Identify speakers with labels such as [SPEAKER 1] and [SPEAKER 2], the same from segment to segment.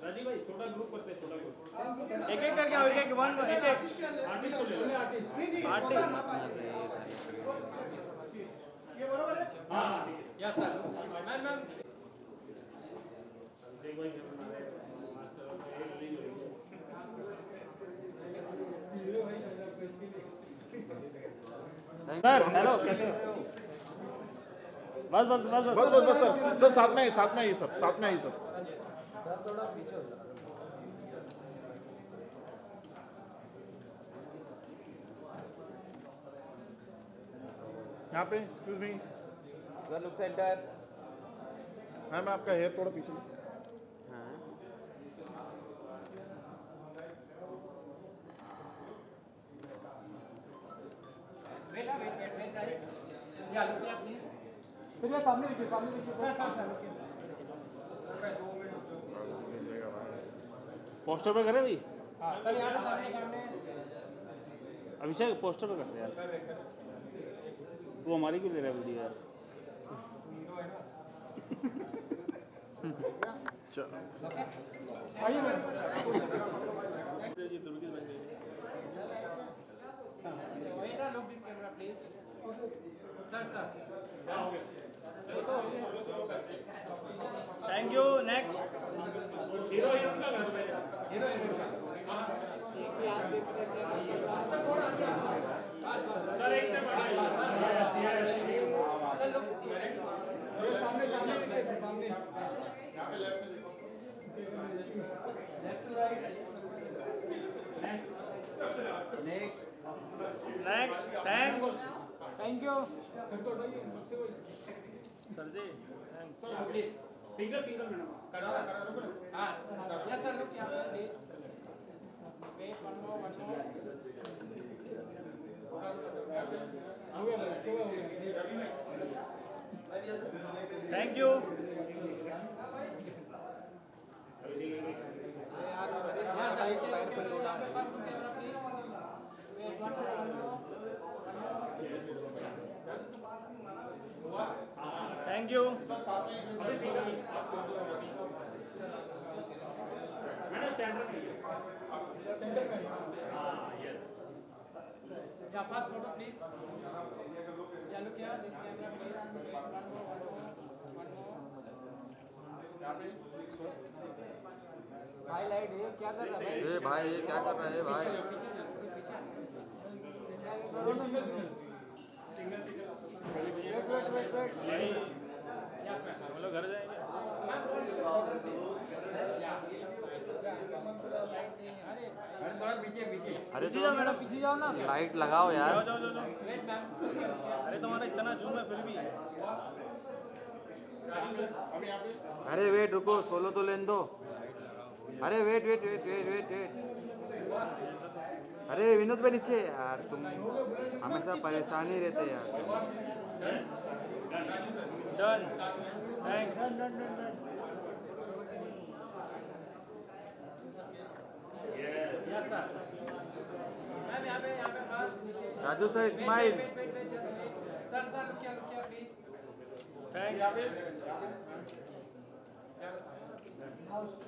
[SPEAKER 1] राजीव भाई छोटा ग्रुप करते हैं, छोटा ग्रुप
[SPEAKER 2] एक एक करके और एक वन एक एक
[SPEAKER 1] आर्टिस्ट को ले लो। आर्टिस्ट
[SPEAKER 3] ये बरोबर है।
[SPEAKER 1] हाँ ठीक है।
[SPEAKER 2] यस सर मैम मैम
[SPEAKER 1] जय भाई क्या बना रहे हैं आज तो ये रिलीज हो रही है। सर हेलो कैसे हो? बस बस बस
[SPEAKER 4] बस बस बस सर सर साथ में ही सर साथ में ही सर
[SPEAKER 2] थोड़ा पीछे हो जाओ।
[SPEAKER 4] यहाँ पे excuse me
[SPEAKER 2] look centre.
[SPEAKER 4] Ma'am आपका हेयर थोड़ा पीछे
[SPEAKER 2] फिर सामने देखिए सर
[SPEAKER 1] पोस्टर पे करे भाई।
[SPEAKER 2] हाँ सर यहाँ पे सामने
[SPEAKER 1] अभिषेक पोस्टर पे करते यार। तू हमारी क्यों ले रहा है वीडियो यार?
[SPEAKER 2] Thank you next
[SPEAKER 1] hero heroine का कर दे। सर एक step
[SPEAKER 2] next thank you
[SPEAKER 1] sir ji thanks. Single single madam
[SPEAKER 2] करो हाँ यस सर लुक यहाँ please wait one more thank you thank you
[SPEAKER 1] अभी सिंगल मैडम सेंटर में हाँ yes
[SPEAKER 2] yeah first photo please yeah look here this camera please one more भाई light ये क्या कर रहा है
[SPEAKER 5] भाई ये क्या कर रहा है भाई?
[SPEAKER 1] हम लोग घर जाएंगे।
[SPEAKER 5] अरे
[SPEAKER 2] पीछे जाओ मैडम पीछे जाओ ना
[SPEAKER 5] लाइट लगाओ यार।
[SPEAKER 1] जाओ जाओ जाओ।
[SPEAKER 2] वेट मैम
[SPEAKER 1] अरे तुम्हारा इतना जूम है फिर भी।
[SPEAKER 5] अरे वेट रुको, सोलो तो लेने दो। अरे wait wait wait wait wait wait अरे विनोद भाई नीचे यार, तुम हमेशा परेशान ही रहते यार।
[SPEAKER 2] Done thanks yes sir ma'am यहाँ पे बस नीचे
[SPEAKER 5] Raju sir smile.
[SPEAKER 2] Sir look here please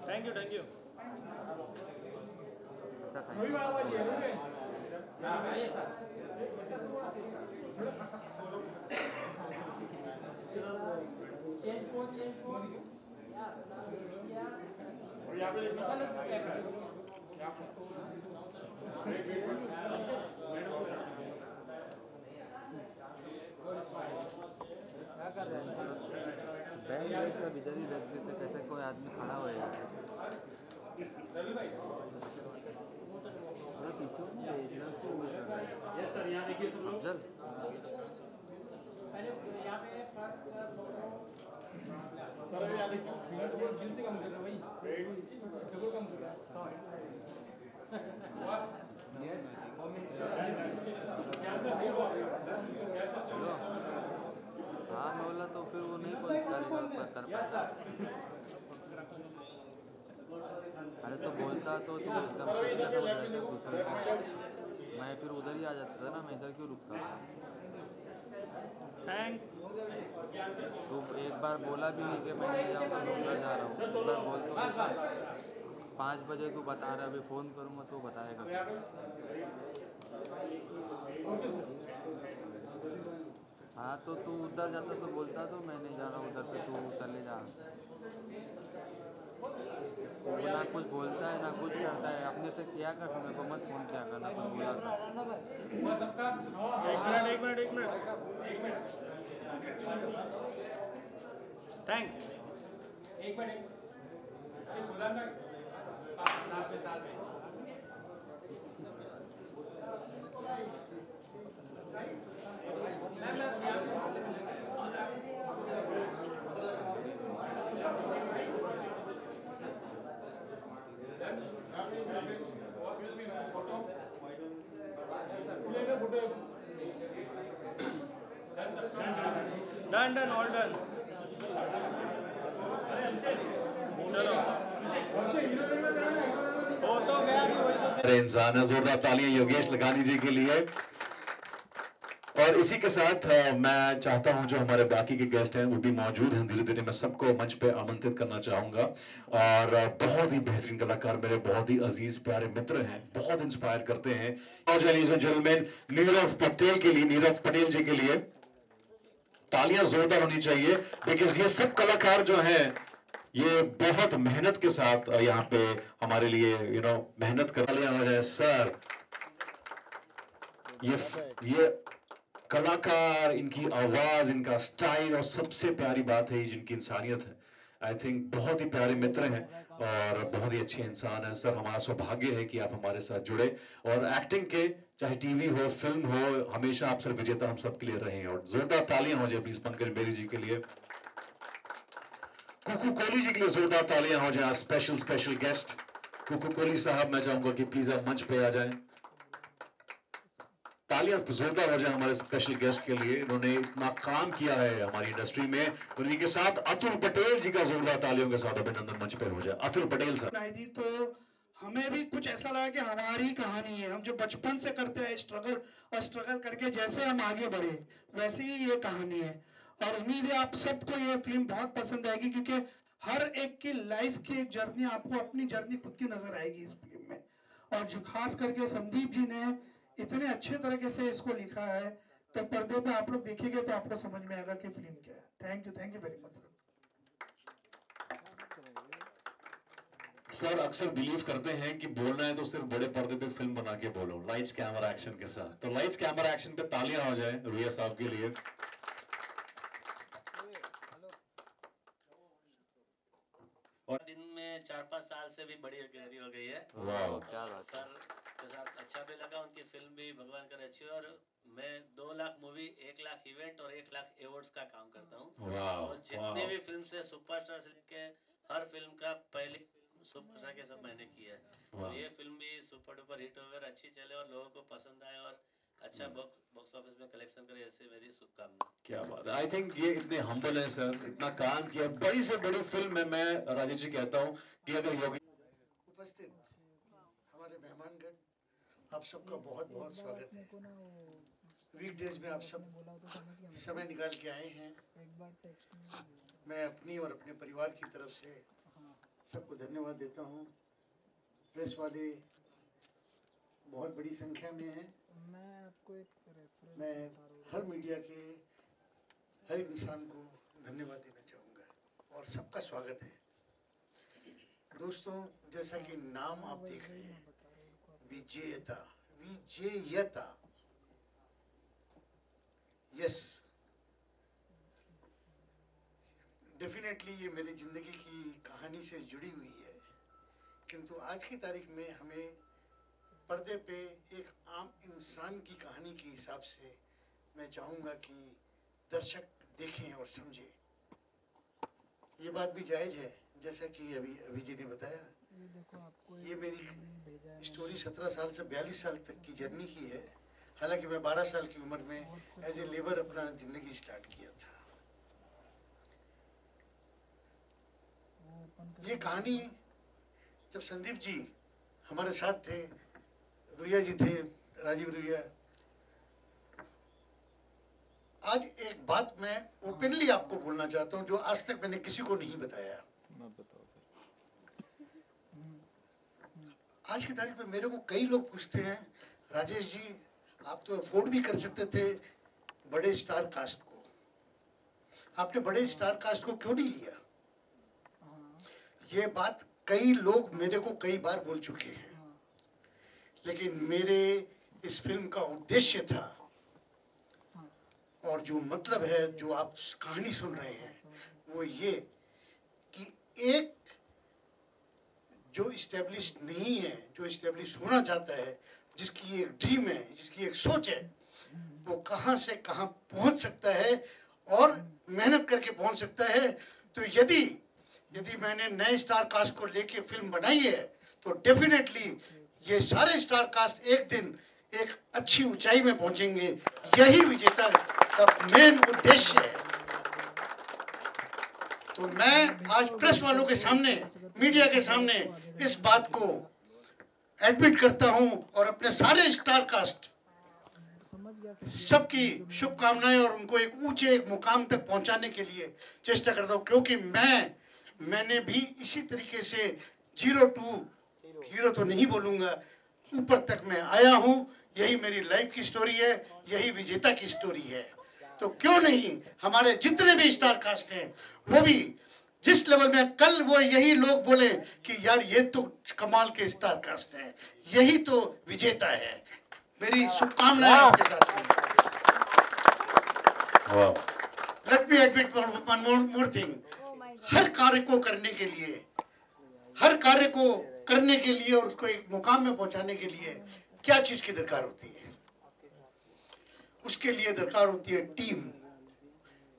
[SPEAKER 1] thank you thank you.
[SPEAKER 2] आइए सर चेंज पोज
[SPEAKER 4] यहाँ पे देखो
[SPEAKER 2] क्या कर रहे हैं
[SPEAKER 5] बैग सब इधर ही रख देते, कैसे कोई आदमी खड़ा हो यार। अरे पीछे
[SPEAKER 1] यस सर यहाँ देखिए सब लोग।
[SPEAKER 5] चल
[SPEAKER 2] यहाँ पे
[SPEAKER 4] सर अभी यहाँ देखो
[SPEAKER 2] दिल से कम कर रहे हो भाई डबल कम कर रहा है
[SPEAKER 5] हाँ मैं बोला तो फिर वो नहीं कर पाता। अरे तो बोलता तो तुम मैं फिर उधर ही आ जाता था ना, मैं इधर क्यों रुकता था?
[SPEAKER 2] थैंक्स
[SPEAKER 5] तो एक बार बोला भी नहीं कि मैं नहीं जाऊँगा, मैं उधर जा रहा हूँ। एक बार बोल तो 5 बजे तू बता रहा है, अभी फ़ोन करूँगा तो बताएगा। हाँ तो तू उधर जाता तो बोलता तो मैं नहीं जा रहा उधर पे, तू चले जा। वो ना कुछ बोलता है ना कुछ करता है, अपने से किया कर, मेरे को मत फ़ोन किया कर, ना कुछ बोला कर।
[SPEAKER 2] हुआ सबका?
[SPEAKER 3] एक मिनट थैंक्स।
[SPEAKER 2] एक मिनट ये गुलाम भाई साथ में
[SPEAKER 3] डन ऑल डन। चलो हो तो गया कि वही तो
[SPEAKER 6] अरे इंसान है। जोरदार तालियां योगेश लगानी जी के लिए। और इसी के साथ मैं चाहता हूं जो हमारे बाकी के गेस्ट हैं वो भी मौजूद हैं। धीरे धीरे मैं सबको मंच पे आमंत्रित करना चाहूंगा। और बहुत ही बेहतरीन कलाकार, मेरे बहुत ही अजीज प्यारे मित्र हैं, बहुत इंस्पायर करते हैं। और ladies and gentleman, Nirav Patel के लिए, नीरव पटेल जी के लिए तालियां जोरदार होनी चाहिए। बिकॉज ये सब कलाकार जो हैं ये बहुत मेहनत के साथ यहाँ पे हमारे लिए मेहनत कर लिया हो जाए। सर ये कलाकार, इनकी आवाज, इनका स्टाइल, और सबसे प्यारी बात है जिनकी इंसानियत है। आई थिंक बहुत ही प्यारे मित्र हैं और बहुत ही अच्छे इंसान हैं। सर हमारा सौभाग्य है कि आप हमारे साथ जुड़े, और एक्टिंग के चाहे टीवी हो, फिल्म हो, हमेशा आप सर विजेता हम सबके लिए रहे हैं। और जोरदार तालियां हो जाए प्लीज पंकज बेरी जी के लिए, कुकू कोहली जी के लिए जोरदार तालियां हो जाए। स्पेशल गेस्ट कुकू कोहली साहब, मैं चाहूंगा कि प्लीज आप मंच पे आ जाएं। तालियां जोरदार हो जाए हमारे स्पेशल गेस्ट के लिए, इन्होंने इतना काम किया है हमारी इंडस्ट्री में। उन्हीं के साथ अतुल पटेल जी का जोरदार तालियों के साथ अभिनंदन मंच पे हो जाए। अतुल पटेल सर।
[SPEAKER 3] बनाई थी तो हमें भी कुछ ऐसा लगा कि हमारी कहानी है, हम जो बचपन से करते हैं स्ट्रगल करके जैसे हम आगे बढ़े वैसे ही ये कहानी है। और उम्मीद है आप सबको ये फिल्म बहुत पसंद आएगी, क्योंकि हर एक की लाइफ की एक जर्नी, आपको अपनी जर्नी खुद की नजर आएगी इस फिल्म में। और जो खास करके संदीप जी ने इतने अच्छे तरीके से इसको लिखा है, तो पर्दे पे आप लोग देखेंगे तो आपको समझ में आएगा कि फिल्म क्या है। Thank you very much sir.
[SPEAKER 6] Sir अक्सर बिलीव करते हैं कि बोलना है तो सिर्फ बड़े पर्दे पे फिल्म बना के बोलो, लाइट्स कैमरा एक्शन के साथ। तो लाइट्स कैमरा एक्शन पे तालियां हो जाए रुया साहब के लिए।
[SPEAKER 7] और दिन में 4-5 साल से भी बड़ी गहरी हो गई है।
[SPEAKER 6] वाह,
[SPEAKER 5] क्या बात है।
[SPEAKER 7] सर के साथ अच्छा भी लगा, उनकी फिल्म भी भगवान करे अच्छी हो। और मैं 2 लाख मूवी, 1 लाख इवेंट और 1 लाख अवार्ड्स का काम करता हूँ।
[SPEAKER 6] वाह,
[SPEAKER 7] और जितने भी फिल्म से सुपरस्टार से लेके हर फिल्म का पहली फिल्म सुपरस्टार के सब मैंने की है। तो ये फिल्म भी सुपर डुपर हिट हो, अच्छी चले और लोगों को पसंद आए और अच्छा बॉक्स ऑफिस में कलेक्शन करे, ऐसे मेरी शुभकामना।
[SPEAKER 6] क्या बात है। आई थिंक ये इतने हम्बल हैं सर, इतना काम किया, बड़ी से बड़ी फिल्म में। मैं राजेश जी कहता हूँ कि अगर योगी
[SPEAKER 3] उपस्थित हमारे मेहमानगण, आप सबका बहुत बहुत स्वागत है। वीकडेज में आप सब समय निकाल के आए हैं। मैं अपनी और अपने परिवार की तरफ से सबको धन्यवाद देता हूँ। प्रेस वाले बहुत बड़ी संख्या में हैं। मैं हर मीडिया के हर इंसान को धन्यवाद देना चाहूँगा और सबका स्वागत है। दोस्तों, जैसा कि नाम आप देख रहे हैं, विजेयता, यस, डेफिनेटली ये मेरी जिंदगी की कहानी से जुड़ी हुई है। किंतु आज की तारीख में हमें पर्दे पे एक आम इंसान की कहानी के हिसाब से मैं चाहूँगा कि दर्शक देखें और समझें। ये बात भी जायज़ है, जैसा कि अभी जी ने बताया, ये मेरी स्टोरी 17 साल से 42 साल तक की जर्नी की है। हालांकि मैं 12 साल की उम्र में एज ए लेबर अपना ज़िंदगी स्टार्ट किया था। ये कहानी जब संदीप जी हमारे साथ थे, रुया जी थे, राजीव रुया, आज एक बात मैं ओपनली आपको बोलना चाहता हूं जो आज तक मैंने किसी को नहीं बताया। आज की तारीख में मेरे को कई लोग पूछते हैं, राजेश जी आप तो अफोर्ड भी कर सकते थे बड़े स्टार कास्ट को, आपने बड़े स्टार कास्ट को क्यों नहीं लिया? ये बात कई लोग मेरे को कई बार बोल चुके हैं, लेकिन मेरे इस फिल्म का उद्देश्य था और जो मतलब है, जो आप कहानी सुन रहे हैं, वो ये कि एक जो इस्टेब्लिश नहीं है, जो इस्टेब्लिश होना चाहता है, जिसकी एक ड्रीम है, जिसकी एक सोच है, वो कहाँ से कहाँ पहुंच सकता है और मेहनत करके पहुंच सकता है। तो यदि मैंने नए स्टार कास्ट को लेके फिल्म बनाई है, तो डेफिनेटली ये सारे स्टार कास्ट एक दिन एक अच्छी ऊंचाई में पहुंचेंगे। यही विजेता का मेन उद्देश्य है। तो मैं आज प्रेस वालों के सामने, मीडिया के सामने इस बात को एडमिट करता हूं और अपने सारे स्टार कास्ट सबकी शुभकामनाएं और उनको एक ऊंचे एक मुकाम तक पहुंचाने के लिए चेष्टा करता हूं, क्योंकि मैंने भी इसी तरीके से 0 to हीरो तो नहीं बोलूंगा, ऊपर तक मैं आया हूं। यही मेरी लाइफ की स्टोरी है, यही विजेता की स्टोरी है। तो क्यों नहीं हमारे जितने भी स्टार कास्ट हैं वो भी जिस लेवल में, कल वो यही लोग बोले कि यार ये तो कमाल के स्टार कास्ट है, यही तो विजेता है। मेरी शुभकामनाएं आपके साथ हैं। Let me admit one more thing, हर कार्य को करने के लिए और उसको एक मुकाम में पहुंचाने के लिए क्या चीज की दरकार होती है? उसके लिए दरकार होती है टीम,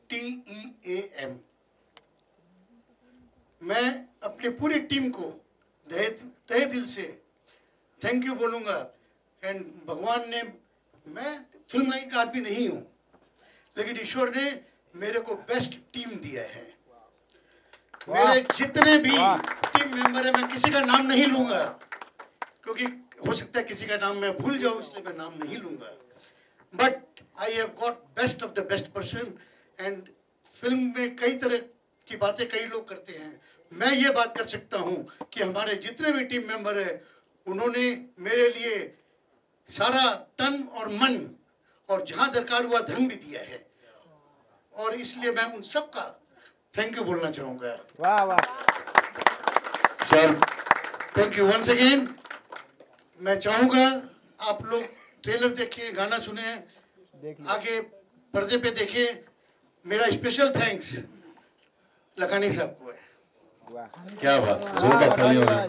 [SPEAKER 3] TEAM। मैं अपने पूरी टीम को तहे दिल से थैंक यू बोलूंगा। एंड भगवान ने, मैं फिल्म लाइन का आदमी नहीं हूं, लेकिन ईश्वर ने मेरे को बेस्ट टीम दिया है। मेरे जितने भी टीम मेंबर है, मैं किसी का नाम नहीं लूंगा क्योंकि हो सकता है किसी का नाम मैं भूल जाऊं, इसलिए मैं नाम नहीं लूंगा। But I have got best of the best person. And film में कई तरह की बातें कई लोग करते हैं, मैं ये बात कर सकता हूं कि हमारे जितने भी टीम मेंबर है, उन्होंने मेरे लिए सारा तन और मन और जहां दरकार हुआ धन भी दिया है, और इसलिए मैं उन सब का थैंक यू बोलना चाहूंगा।
[SPEAKER 2] वाह वाह
[SPEAKER 3] sir, thank you once again. मैं चाहूंगा आप लोग ट्रेलर देखिए, गाना सुने, आगे पर्दे पे देखें। मेरा स्पेशल थैंक्स लखानी साहब को है।
[SPEAKER 6] क्या बात, जोरदार तालियां हो रही।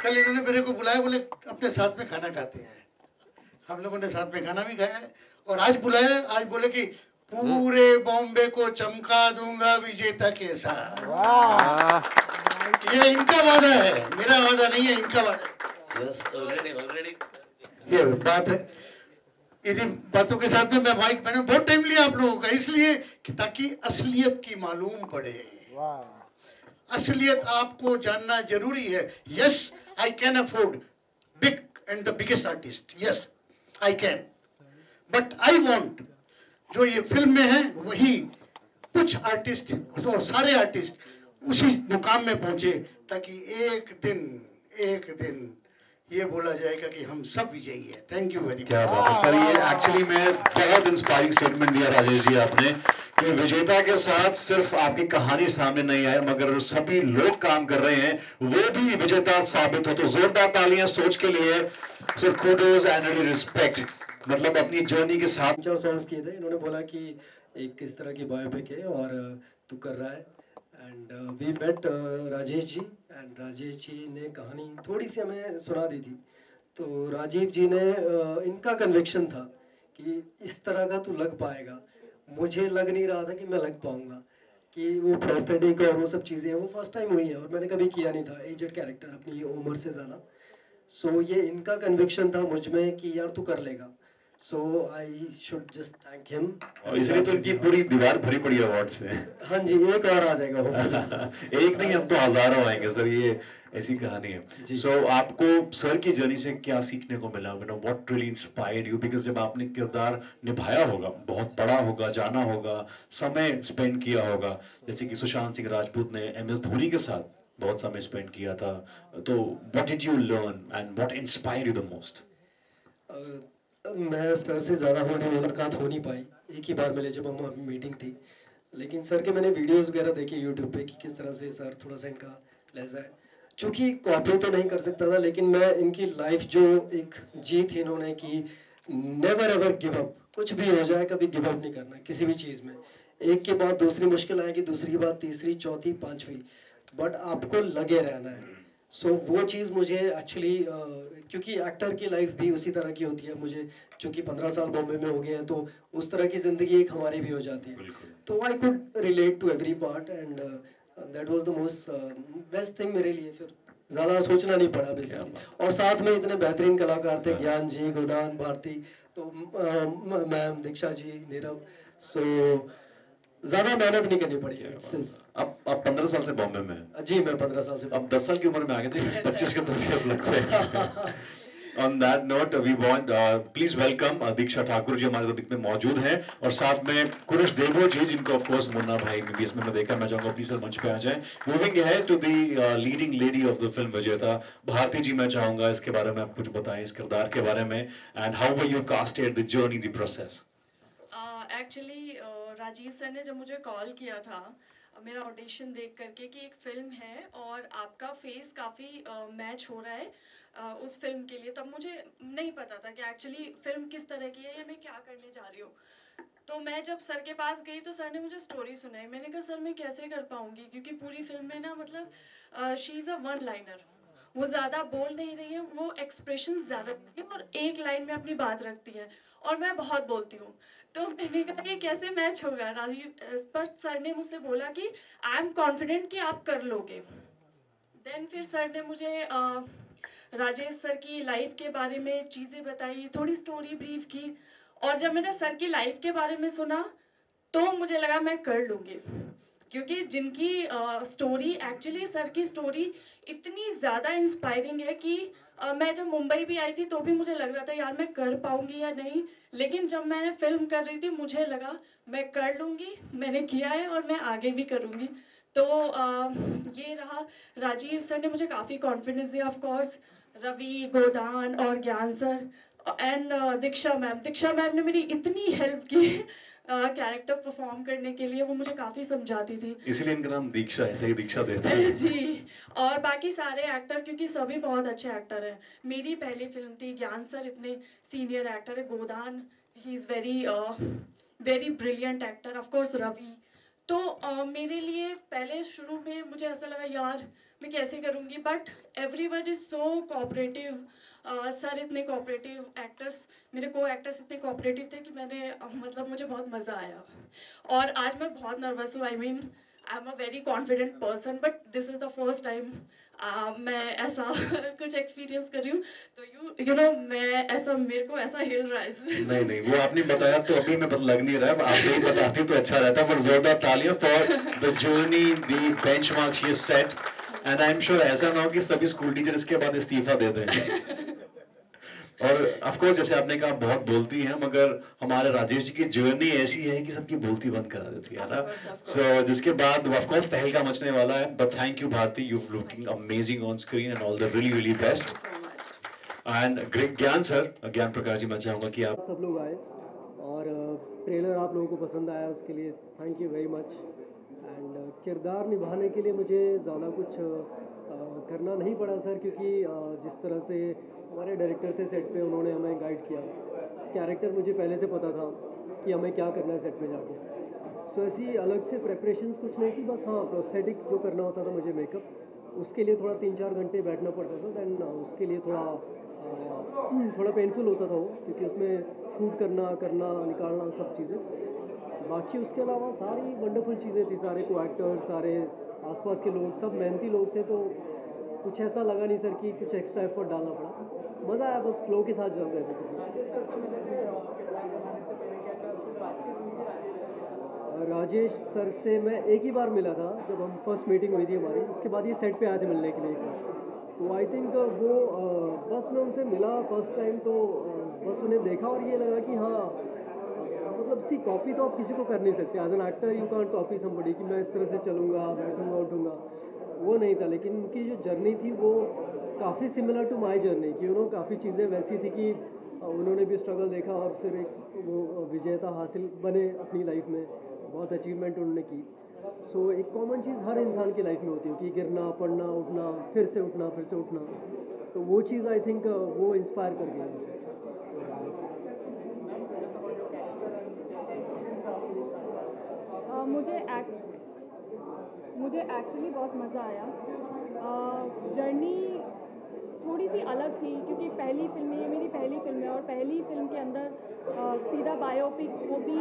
[SPEAKER 3] कल इन्होंने मेरे को बुलाया, बोले अपने साथ में खाना खाते हैं। हम लोगों ने साथ में खाना भी खाया है, और आज बुलाया, आज बोले कि पूरे बॉम्बे को चमका दूंगा विजेता के साथ। ये इनका वादा है, मेरा वादा नहीं है, इनका वादा।
[SPEAKER 7] यस, ऑलरेडी
[SPEAKER 3] ये बात है। इन्हीं बातों के साथ में मैं माइक मैंने बहुत टाइम लिया आप लोगों का, इसलिए कि ताकि असलियत की मालूम पड़े। असलियत आपको जानना जरूरी है। Yes, I can afford big and the biggest artist, yes I can, but I want जो ये फिल्म में है वही कुछ आर्टिस्ट और सारे आर्टिस्ट उसी मुकाम में पहुंचे, ताकि एक दिन ये बोला जाएगा कि हम सब विजयी है। Thank you very much.
[SPEAKER 6] क्या बात है सर, ये एक्चुअली में बहुत इंस्पायरिंग स्टेटमेंट दिया राजेश जी आपने कि विजेता के साथ सिर्फ आपकी कहानी सामने नहीं आई, मगर सभी लोग काम कर रहे हैं, वो भी विजेता साबित हो। तो जोरदार तालियां सोच के लिए, सिर्फ कुडोज एंड रिस्पेक्ट, मतलब अपनी जर्नी के साथ।
[SPEAKER 8] 4 सॉन्ग्स किए थे, इन्होंने बोला कि एक इस तरह की बायोपिक है और तू कर रहा है। And we met Rajesh ji, and Rajesh ji ने कहानी थोड़ी सी हमें सुना दी थी। तो राजीव जी ने इनका कन्विक्शन था कि इस तरह का तू लग पाएगा। मुझे लग नहीं रहा था कि मैं लग पाऊंगा, कि वो प्रोस्थेटिक और वो सब चीज़ें वो फर्स्ट टाइम हुई है और मैंने कभी किया नहीं था एजेड कैरेक्टर अपनी उम्र से ज़्यादा। सो ये इनका कन्विक्शन था मुझ में कि यार तू कर लेगा। So I should just thank him.
[SPEAKER 6] और इसलिए तो इनकी पूरी दीवार भरी पड़ी अवार्ड से।
[SPEAKER 8] हाँ जी, एक और आ जाएगा वो।
[SPEAKER 6] एक नहीं, हम तो हजारों आएंगे सर, ये ऐसी कहानी है। सो आपको सर की जर्नी से क्या सीखने को मिला? What really inspired you? Because जब आपने किरदार निभाया होगा, बहुत बड़ा होगा, जाना होगा, समय स्पेंड किया होगा, जैसे कि सुशांत सिंह राजपूत ने MS धोनी के साथ बहुत समय स्पेंड किया था, तो what did you learn and what inspired you the most?
[SPEAKER 8] मैं सर से ज़्यादा हमारी मुलाकात हो नहीं पाई, एक ही बार मिले जब हम मीटिंग थी, लेकिन सर के मैंने वीडियोस वगैरह देखे यूट्यूब पे कि किस तरह से सर थोड़ा सा इनका लहजा है। चूँकि कॉपी तो नहीं कर सकता था, लेकिन मैं इनकी लाइफ जो एक जी थी इन्होंने कि नेवर एवर गिव अप, कुछ भी हो जाए कभी गिव अप नहीं करना किसी भी चीज़ में। एक के बाद दूसरी मुश्किल आएगी, दूसरी के बाद तीसरी, चौथी, पांचवी, बट आपको लगे रहना है। सो वो चीज़ मुझे एक्चुअली क्योंकि एक्टर की लाइफ भी उसी तरह की होती है, मुझे चूँकि 15 साल बॉम्बे में हो गए हैं तो उस तरह की ज़िंदगी एक हमारी भी हो जाती है, तो I could relate to every part and that was the most best thing मेरे लिए। फिर ज़्यादा सोचना नहीं पड़ा बेसिकली, और साथ में इतने बेहतरीन कलाकार थे, ज्ञान जी, गोदान, भारती, तो मैम, दीक्षा जी, नीरव, सो ज़्यादा मेहनत नहीं करनी पड़ी।
[SPEAKER 6] आप 15 साल से बॉम्बे में हैं?
[SPEAKER 8] जी मैं 15 साल से।
[SPEAKER 6] अब 10 साल की उम्र में आ गए थे, 25 के तो भी अब लगते हैं। On that note, we want please welcome दीक्षा ठाकुर जी हमारे बीच में मौजूद हैं, और साथ में कुरुश देवो जी, जिनको ऑफ कोर्स मुन्ना भाई ने भी इसमें मैं देखा। मैं चाहूंगा प्लीज सर मंच पे आ जाएं। मूविंग है to the leading lady of the film Vijeta Bharti जी, मैं चाहूंगा इसके बारे में आप कुछ बताएं, इस किरदार के बारे में, and how were you casted the journey, the process.
[SPEAKER 9] Actually Rajeev sir ने जब मुझे कॉल किया था मेरा ऑडिशन देख करके कि एक फ़िल्म है और आपका फेस काफ़ी मैच हो रहा है उस फिल्म के लिए, तब मुझे नहीं पता था कि एक्चुअली फ़िल्म किस तरह की है या मैं क्या करने जा रही हूँ। तो मैं जब सर के पास गई तो सर ने मुझे स्टोरी सुनाई। मैंने कहा सर मैं कैसे कर पाऊँगी, क्योंकि पूरी फिल्म में ना मतलब she is a one liner, वो ज़्यादा बोल नहीं रही है, वो एक्सप्रेशन ज़्यादा देती है और एक लाइन में अपनी बात रखती है, और मैं बहुत बोलती हूँ। तो मैंने कहा ये कैसे मैच होगा। राजीव पर सर ने मुझसे बोला कि आई एम कॉन्फिडेंट कि आप कर लोगे। देन फिर सर ने मुझे राजेश सर की लाइफ के बारे में चीज़ें बताई, थोड़ी स्टोरी ब्रीफ की, और जब मैंने सर की लाइफ के बारे में सुना तो मुझे लगा मैं कर लूँगी, क्योंकि जिनकी स्टोरी एक्चुअली सर की स्टोरी इतनी ज़्यादा इंस्पायरिंग है कि मैं जब मुंबई भी आई थी तो भी मुझे लग रहा था यार मैं कर पाऊँगी या नहीं, लेकिन जब मैंने फिल्म कर रही थी मुझे लगा मैं कर लूँगी, मैंने किया है और मैं आगे भी करूँगी। तो ये रहा। राजीव सर ने मुझे काफ़ी कॉन्फिडेंस दिया, ऑफ कोर्स रवि, गोदान और ज्ञान सर एंड दीक्षा मैम ने मेरी इतनी हेल्प की कैरेक्टर परफॉर्म करने के लिए, वो मुझे काफ़ी समझाती थी,
[SPEAKER 6] इसीलिए इनका नाम दीक्षा है, सही दीक्षा देते हैं।
[SPEAKER 9] जी। और बाकी सारे एक्टर, क्योंकि सभी बहुत अच्छे एक्टर हैं, मेरी पहली फिल्म थी, ज्ञान सर इतने सीनियर एक्टर है, Godan he is very very brilliant actor, of course Ravi. तो मेरे लिए पहले शुरू में मुझे ऐसा लगा यार मैं कैसे करूँगी, but everyone is so cooperative. Sir इतने कोऑपरेटिव, एक्टर्स मेरे को एक्टर्स इतने कोऑपरेटिव थे कि मैंने मतलब मुझे बहुत मज़ा आया। और आज मैं बहुत नर्वस हूँ, I mean I am a very confident person, but this is the first time मैं ऐसा कुछ एक्सपीरियंस कर रही हूँ, तो यू नो मैं ऐसा, मेरे को ऐसा हिल रहा है इसमें।
[SPEAKER 6] नहीं वो आपने बताया तो अभी मैं लग नहीं रहा है, आप नहीं बताती तो अच्छा रहता, पर जोरदार तालियां for the journey, the benchmark she has set, and I am sure ऐसा ना हो कि सभी स्कूल टीचर इसके बाद इस्तीफा दे दें। और ऑफ कोर्स जैसे आपने कहा बहुत बोलती हैं, मगर हमारे राजेश जी की जर्नी ऐसी है कि सबकी बोलती बंद करा देती है ना। सो जिसके बाद ऑफ कोर्स तहलका मचने वाला है, but thank you Bharti, you looking amazing on screen and all the really best. And great Gyan sir, Gyan Prakash जी, मैं चाहूंगा कि आप
[SPEAKER 8] सब लोग आए और ट्रेलर आप लोगों को पसंद आया, उसके लिए thank you very much. And किरदार निभाने के लिए मुझे ज़्यादा कुछ करना नहीं पड़ा सर, क्योंकि जिस तरह से हमारे डायरेक्टर थे सेट पे, उन्होंने हमें गाइड किया। कैरेक्टर मुझे पहले से पता था कि हमें क्या करना है सेट पे जाके, सो ऐसी अलग से प्रेपरेशंस कुछ नहीं थी। बस हाँ, प्रोस्थेटिक जो करना होता था मुझे, मेकअप, उसके लिए थोड़ा 3-4 घंटे बैठना पड़ता था। दैन उसके लिए थोड़ा पेनफुल होता था वो, क्योंकि उसमें शूट करना निकालना सब चीज़ें। बाकी उसके अलावा सारी वंडरफुल चीज़ें थी, सारे को एक्टर्स, सारे आसपास के लोग, सब मेहनती लोग थे, तो कुछ ऐसा लगा नहीं सर कि कुछ एक्स्ट्रा एफर्ट डालना पड़ा। मज़ा आया, बस फ्लो के साथ चल रहे थे सब। राजेश सर से मैं एक ही बार मिला था, जब हम फर्स्ट मीटिंग हुई थी हमारी, उसके बाद ये सेट पे आए थे मिलने के लिए। तो आई थिंक वो बस मैं उनसे मिला फर्स्ट टाइम, तो बस उन्हें देखा और ये लगा कि हाँ मतलब सी कॉपी तो आप किसी को कर नहीं सकते, as an actor you can't copy somebody कि मैं इस तरह से चलूँगा, बैठूँगा, उठूँगा, वो नहीं था। लेकिन उनकी जो जर्नी थी वो काफ़ी सिमिलर टू माई जर्नी कि काफ़ी चीज़ें वैसी थी कि उन्होंने भी स्ट्रगल देखा और फिर एक वो विजेता हासिल बने अपनी लाइफ में, बहुत अचीवमेंट उन्होंने की। सो एक कॉमन चीज़ हर इंसान की लाइफ में होती है कि गिरना, पड़ना, उठना, फिर से उठना, फिर से उठना। तो वो चीज़ आई थिंक वो इंस्पायर कर गई मुझे।
[SPEAKER 9] मुझे एक्चुअली बहुत मज़ा आया। जर्नी थोड़ी सी अलग थी क्योंकि पहली फिल्म, ये मेरी पहली फिल्म है और पहली फिल्म के अंदर सीधा बायोपिक, वो भी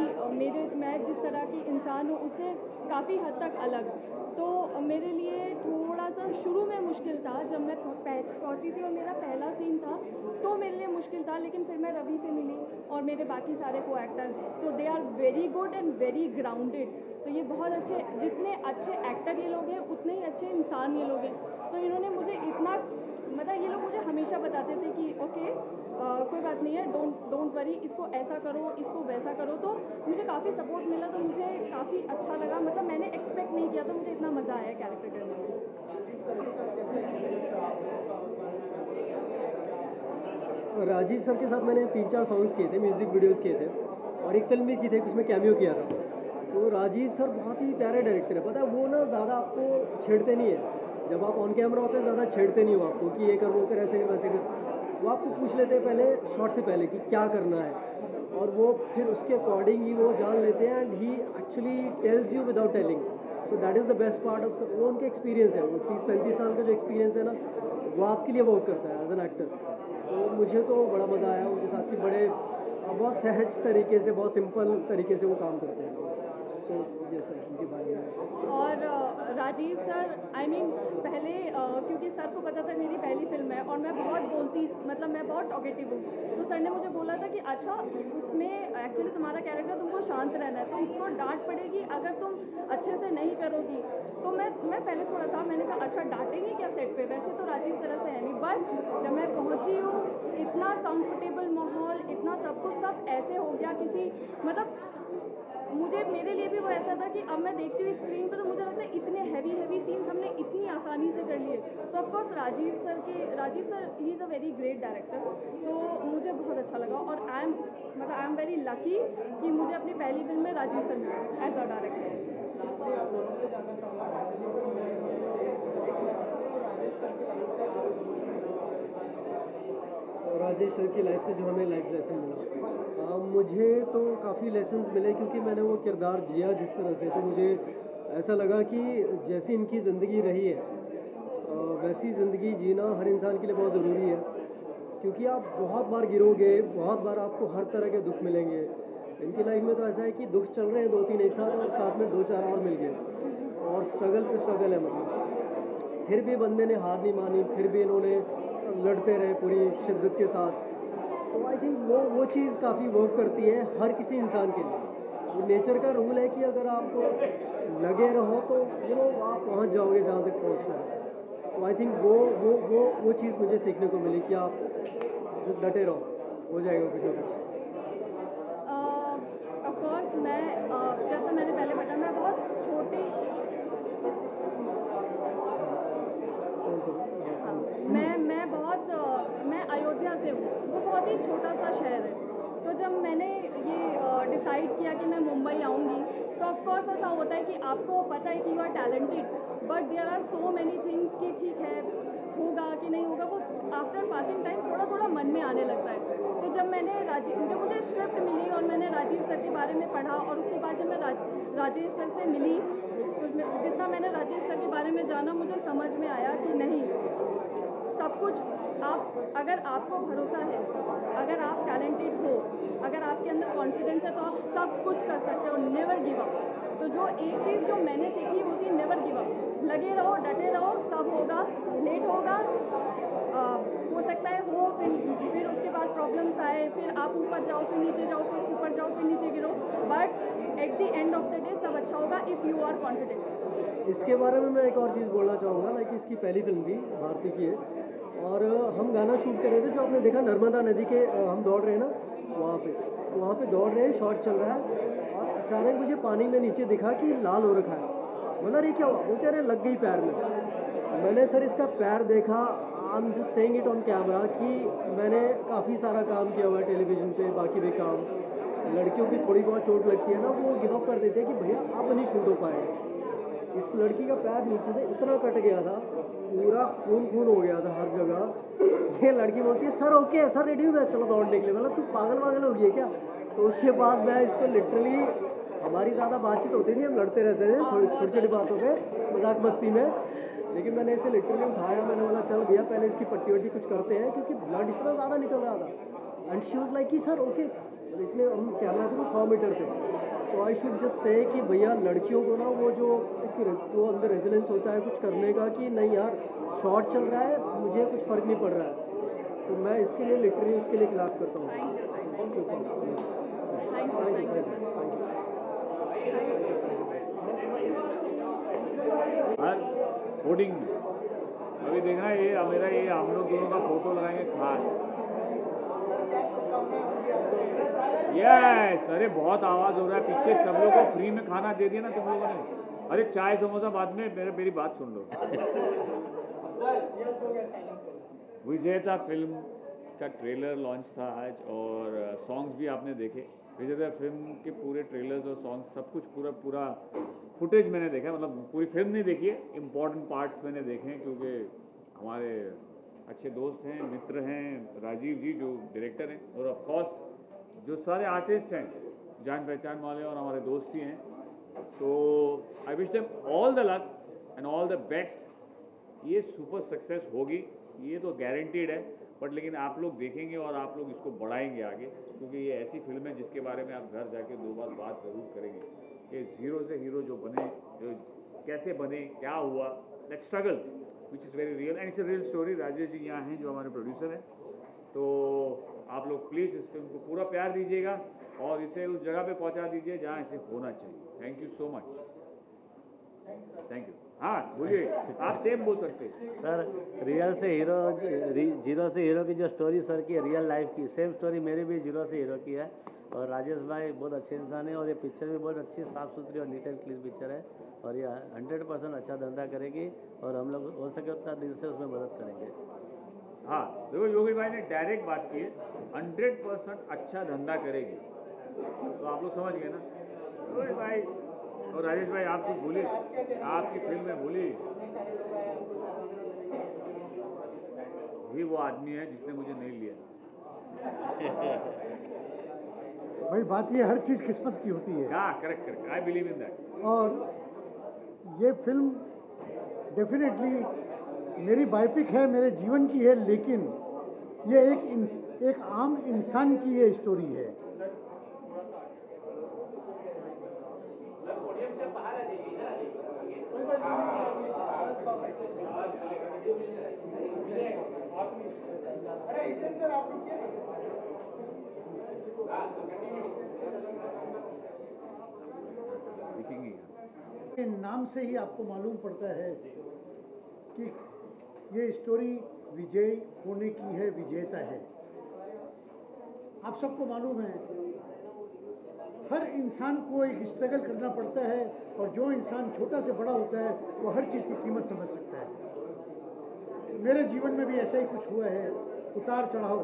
[SPEAKER 9] मैं जिस तरह की इंसान हूँ उससे काफ़ी हद तक अलग। तो मेरे लिए थोड़ा सा शुरू में मुश्किल था जब मैं पहुँची थी और मेरा पहला सीन था, तो मेरे लिए मुश्किल था। लेकिन फिर मैं रवि से मिली और मेरे बाकी सारे को एक्टर, तो they are very good and very grounded. तो ये बहुत अच्छे, जितने अच्छे एक्टर ये लोग हैं उतने ही अच्छे इंसान ये लोग हैं। तो इन्होंने मुझे इतना, मतलब ये लोग मुझे हमेशा बताते थे कि ओके कोई बात नहीं है, डोंट वरी, इसको ऐसा करो, इसको वैसा करो। तो मुझे काफ़ी सपोर्ट मिला, तो मुझे काफ़ी अच्छा लगा। मतलब मैंने एक्सपेक्ट नहीं किया, तो मुझे इतना मज़ा आया कैरेक्टर करने में।
[SPEAKER 8] राजीव सर के साथ मैंने 3-4 सॉन्ग्स किए थे, म्यूज़िक वीडियोस किए थे और एक फिल्म भी की थी जिसमें कैमियो किया था। तो राजीव सर बहुत ही प्यारे डायरेक्टर है, पता है वो ना ज़्यादा आपको छेड़ते नहीं है। जब आप ऑन कैमरा होते हैं ज़्यादा छेड़ते नहीं हो आपको कि ये कर, वो कर, ऐसे कर, वैसे कर। वो आपको पूछ लेते हैं पहले शॉट से पहले कि क्या करना है, और वो फिर उसके अकॉर्डिंग ही वो जान लेते हैं and he actually tells you without telling. So that is the best part of, वो उनके एक्सपीरियंस है, वो 30-35 साल का जो एक्सपीरियंस है ना, वो आपके लिए वर्क करता है एज एन एक्टर। तो मुझे तो बड़ा मज़ा आया उनके साथ कि बड़े बहुत सहज तरीके से, बहुत सिंपल तरीके से वो काम करते हैं। सो ये सर उनके बारे में।
[SPEAKER 9] और राजीव सर, आई मीन पहले क्योंकि सर को पता था मेरी पहली फिल्म है और मैं बहुत बोलती, मतलब मैं बहुत टॉकेटिव हूँ, तो सर ने मुझे बोला था कि अच्छा उसमें एक्चुअली तुम्हारा कैरेक्टर, तुमको शांत रहना है, तुमको डांट पड़ेगी अगर तुम अच्छे से नहीं करोगी। तो मैं पहले थोड़ा था, मैंने कहा अच्छा डांटेंगे क्या सेट पे, वैसे तो राजीव सर से है नहीं। बट जब मैं पहुँची हूँ, इतना कंफर्टेबल माहौल, इतना सब कुछ सब ऐसे हो गया किसी, मतलब मुझे, मेरे लिए भी वो ऐसा था कि अब मैं देखती हूँ स्क्रीन पे तो मुझे लगता है इतने हैवी सीन्स हमने इतनी आसानी से कर लिए। तो of course Rajeev sir he is a very great director, तो मुझे बहुत अच्छा लगा। और आई एम वेरी लकी कि मुझे अपनी पहली फिल्म में राजीव सर मिले as a director.
[SPEAKER 8] Rajesh sir की लाइफ से जो हमें लाइफ लेसन मिला, मुझे तो काफ़ी लेसन्स मिले क्योंकि मैंने वो किरदार जिया जिस तरह से। तो मुझे ऐसा लगा कि जैसी इनकी ज़िंदगी रही है वैसी ज़िंदगी जीना हर इंसान के लिए बहुत ज़रूरी है, क्योंकि आप बहुत बार गिरोगे, बहुत बार आपको हर तरह के दुख मिलेंगे। इनकी लाइफ में तो ऐसा है कि दुख चल रहे हैं 2-3 एक साथ और साथ में 2-4 और मिल गए और स्ट्रगल पे स्ट्रगल है। मतलब फिर भी बंदे ने हार नहीं मानी, फिर भी इन्होंने लड़ते रहे पूरी शिद्दत के साथ। तो आई थिंक वो चीज़ काफ़ी वर्क करती है हर किसी इंसान के लिए। वो नेचर का रूल है कि अगर आप लगे रहो तो आप पहुंच जाओगे जहाँ तक पहुंचना है। तो आई थिंक वो चीज़ मुझे सीखने को मिली कि आप जो डटे रहो, हो जाएगा कुछ ना कुछ।
[SPEAKER 9] ऑफकोर्स मैं जैसा मैंने पहले बताया, मैं बहुत छोटी, मैं अयोध्या से हूँ, वो बहुत ही छोटा सा शहर है। तो जब मैंने ये डिसाइड किया कि मैं मुंबई आऊँगी, तो ऑफ कोर्स ऐसा होता है कि आपको पता है कि you are talented, but there are so many things कि ठीक है होगा कि नहीं होगा, वो आफ्टर पासिंग टाइम थोड़ा थोड़ा मन में आने लगता है। तो जब मुझे स्क्रिप्ट मिली और मैंने राजीव सर के बारे में पढ़ा और उसके बाद जब मैं राजेश सर से मिली, तो जितना मैंने राजेश सर के बारे में जाना, मुझे समझ में आया कि नहीं, सब कुछ अगर आपको भरोसा है, अगर आप टैलेंटेड हो, अगर आपके अंदर कॉन्फिडेंस है, तो आप सब कुछ कर सकते हो। Never give up. तो जो एक चीज़ जो मैंने सीखी वो थी नेवर गिव अप। लगे रहो, डटे रहो, सब होगा। लेट होगा, हो सकता है हो, फिर उसके बाद प्रॉब्लम्स आए, फिर आप ऊपर जाओ, फिर नीचे जाओ, फिर ऊपर जाओ, फिर नीचे गिरो, but at the end of the day सब अच्छा होगा इफ़ यू आर कॉन्फिडेंट।
[SPEAKER 8] इसके बारे में मैं एक और चीज़ बोलना चाहूँगा, लाइक इसकी पहली फिल्म थी, भारती की है, और हम गाना शूट कर रहे थे जो आपने देखा नर्मदा नदी के हम दौड़ रहे हैं ना वहाँ पे। तो वहाँ पे दौड़ रहे हैं, शॉट चल रहा है और अचानक मुझे पानी में नीचे दिखा कि लाल हो रखा है। बोला ये क्या हुआ? बोलते अरे लग गई पैर में। मैंने सर इसका पैर देखा, I am just saying it on camera कि मैंने काफ़ी सारा काम किया हुआ है टेलीविज़न पे, बाकी भी काम। लड़कियों की थोड़ी बहुत चोट लगती है ना, वो गिव अप कर देते हैं कि भैया अब नहीं शूट हो पाएगा। इस लड़की का पैर नीचे से इतना कट गया था, पूरा खून खून हो गया था हर जगह। ये लड़की बोलती है सर ओके, सर रेडी हूँ मैं, चलो दौड़ने के लिए। मतलब तू पागल वागल हो गई है क्या? तो उसके बाद मैं इसको लिटरली, हमारी ज़्यादा बातचीत होती नहीं, हम लड़ते रहते थे थोड़ी छोटी छोटी बातों पे, मजाक मस्ती में। लेकिन मैंने इसे लिटरली उठाया, मैंने बोला चल भैया पहले इसकी पट्टी वट्टी कुछ करते हैं, क्योंकि ब्लड इतना ज़्यादा निकल रहा था। एंड शी वाज लाइक कि सर ओके। इतने हम कैमरा से 100 मीटर थे। सो आई शुड जस्ट से कि भैया लड़कियों को ना वो जो वो अंदर रेजिलेंस होता है कुछ करने का, कि नहीं यार शॉट चल रहा है, मुझे कुछ फ़र्क नहीं पड़ रहा है। तो मैं इसके लिए लिटरली उसके लिए क्लैप करता हूँ।
[SPEAKER 1] हर होर्डिंग में अभी देखना, ये मेरा ये हम लोग दोनों का फोटो लगाएंगे खास। यस, अरे बहुत आवाज़ हो रहा है पीछे, सब लोगों को फ्री में खाना दे दिया ना तुम लोगों ने। अरे चाय समोसा बाद में, मेरी बात सुन लो। विजेता फिल्म का ट्रेलर लॉन्च था आज और सॉन्ग्स भी आपने देखे। विजेता फिल्म के पूरे ट्रेलर्स और सॉन्ग्स सब कुछ पूरा फुटेज मैंने देखा, मतलब पूरी फिल्म नहीं देखी है, इम्पॉर्टेंट पार्ट्स मैंने देखे हैं, क्योंकि हमारे अच्छे दोस्त हैं, मित्र हैं राजीव जी जो डायरेक्टर हैं, और ऑफ कोर्स जो सारे आर्टिस्ट हैं जान पहचान वाले और हमारे दोस्त ही हैं। तो I wish them all the luck and all the best. ये सुपर सक्सेस होगी, ये तो गारंटीड है, बट लेकिन आप लोग देखेंगे और आप लोग इसको बढ़ाएंगे आगे, क्योंकि ये ऐसी फिल्म है जिसके बारे में आप घर जाके 2 बार बात ज़रूर करेंगे। ये ज़ीरो से हीरो जो बने, जो कैसे बने, क्या हुआ, that struggle which is very real and it's a real story. Rajesh ji यहाँ हैं जो हमारे प्रोड्यूसर हैं। तो आप लोग प्लीज़ इस फिल्म को पूरा प्यार दीजिएगा और इसे उस जगह पे पहुंचा दीजिए जहां इसे होना चाहिए। Thank you so much. Thank you. हाँ बोलिए, आप सेम बोल सकते हैं।
[SPEAKER 10] सर रियल से हीरो, जीरो से हीरो की जो स्टोरी सर की रियल लाइफ की सेम स्टोरी मेरी भी जीरो से हीरो की है। और राजेश भाई बहुत अच्छे इंसान है और ये पिक्चर भी बहुत अच्छी साफ़ सुथरी और नीट एंड क्लीन पिक्चर है और ये 100% अच्छा धंधा करेगी और हम लोग हो सके उतना दिल से उसमें मदद करेंगे।
[SPEAKER 1] हाँ देखो योगी भाई ने डायरेक्ट बात की है, 100% अच्छा धंधा करेगी, तो आप लोग समझ गए ना। योगी भाई और राजेश भाई आप कुछ बोलिए, आपकी फिल्म में बोलिए। ये वो आदमी है जिसने मुझे नहीं लिया।
[SPEAKER 3] भाई बात ये हर चीज़ किस्मत की होती है।
[SPEAKER 1] हाँ correct, I believe in that.
[SPEAKER 3] और ये फिल्म डेफिनेटली मेरी बायोपिक है, मेरे जीवन की है, लेकिन ये एक आम इंसान की ये स्टोरी है। नाम से ही आपको मालूम पड़ता है कि ये स्टोरी विजय होने की है, विजेता है। आप सबको मालूम है हर इंसान को एक स्ट्रगल करना पड़ता है और जो इंसान छोटा से बड़ा होता है वो हर चीज़ की कीमत समझ सकता है। मेरे जीवन में भी ऐसा ही कुछ हुआ है, उतार चढ़ाव।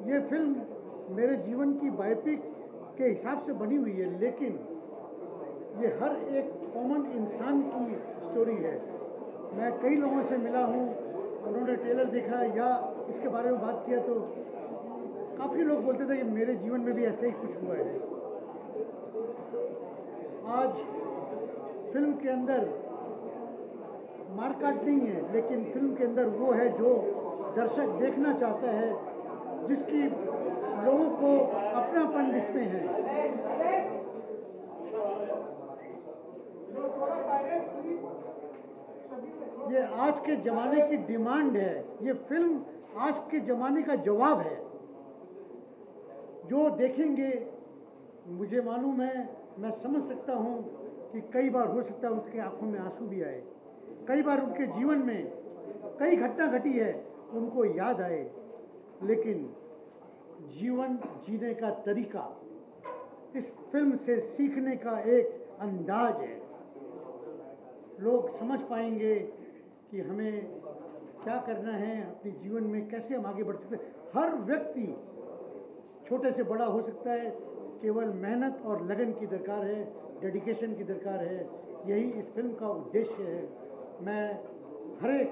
[SPEAKER 3] ये फिल्म मेरे जीवन की बायोपिक के हिसाब से बनी हुई है, लेकिन ये हर एक कॉमन इंसान की स्टोरी है। मैं कई लोगों से मिला हूँ, उन्होंने ट्रेलर देखा या इसके बारे में बात किया तो काफ़ी लोग बोलते थे कि मेरे जीवन में भी ऐसा ही कुछ हुआ है। आज फिल्म के अंदर मारकाट नहीं है, लेकिन फिल्म के अंदर वो है जो दर्शक देखना चाहता है, जिसकी लोगों को अपनापन जिसमें है। ये आज के ज़माने की डिमांड है। ये फिल्म आज के ज़माने का जवाब है। जो देखेंगे, मुझे मालूम है, मैं समझ सकता हूँ कि कई बार हो सकता है उनकी आंखों में आंसू भी आए, कई बार उनके जीवन में कई घटना घटी है उनको याद आए, लेकिन जीवन जीने का तरीका, इस फिल्म से सीखने का एक अंदाज है। लोग समझ पाएंगे कि हमें क्या करना है, अपने जीवन में कैसे हम आगे बढ़ सकते हैं। हर व्यक्ति छोटे से बड़ा हो सकता है, केवल मेहनत और लगन की दरकार है, डेडिकेशन की दरकार है। यही इस फिल्म का उद्देश्य है। मैं हर एक